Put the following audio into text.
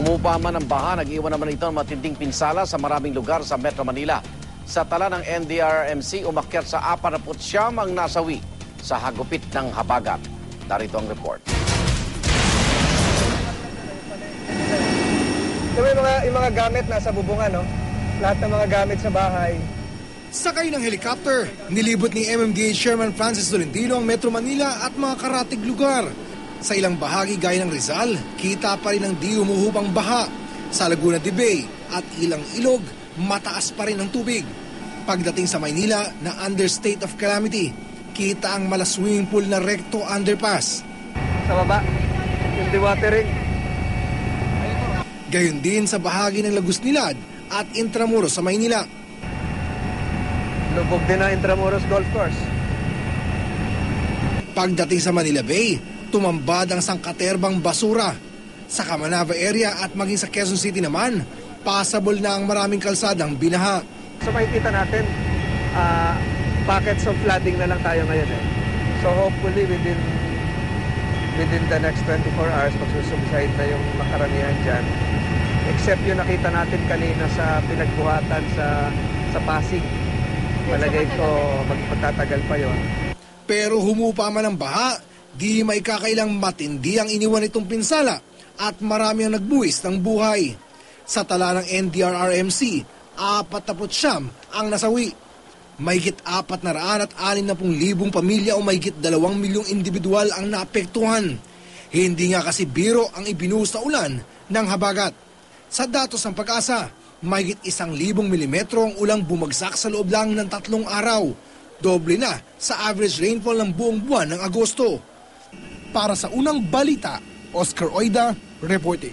Humupa man ang baha, nag-iwan naman ito ng matinding pinsala sa maraming lugar sa Metro Manila. Sa tala ng NDRRMC, umakyat sa 49 ang nasawi sa hagupit ng habagat. Narito ang report. So yung mga gamit nasa bubungan, no? Lahat ng mga gamit sa bahay. Sakay ng helicopter, nilibot ni MMDA Chairman Francis Tolentino ang Metro Manila at mga karatig lugar. Sa ilang bahagi gaya ng Rizal, kita pa rin ang di umuhupang baha. Sa Laguna de Bay at ilang ilog, mataas pa rin ang tubig. Pagdating sa Maynila na under state of calamity, kita ang mala swimming pool na Recto Underpass. Sa baba, yung dewatering. Gayon din sa bahagi ng Lagusnilad at Intramuros sa Maynila. Lubog din ang Intramuros Golf Course. Pagdating sa Manila Bay, tumambad ang sangkaterbang basura. Sa Camanava area at maging sa Quezon City naman, passable na ang maraming kalsadang binaha. So makikita natin, pockets of flooding na lang tayo ngayon. So hopefully within the next 24 hours, magsusubside na yung makaramihan dyan. Except yung nakita natin kanina sa pinagbuhatan sa Pasig. Malagay ko magpagtatagal pa yon. Pero humupa man ang baha, di may kakailang matindi ang iniwan itong pinsala at marami ang nagbuwis ng buhay. Sa tala ng NDRRMC, 49 ang nasawi. Mahigit 460,000 pamilya o mahigit 2 milyong individual ang naapektuhan. Hindi nga kasi biro ang ibinuhos na ulan ng habagat. Sa datos ng Pag-asa, mahigit 1,000 milimetro ang ulang bumagsak sa loob lang ng 3 araw. Doble na sa average rainfall ng buong buwan ng Agosto. Para sa Unang Balita, Oscar Oida, reporting.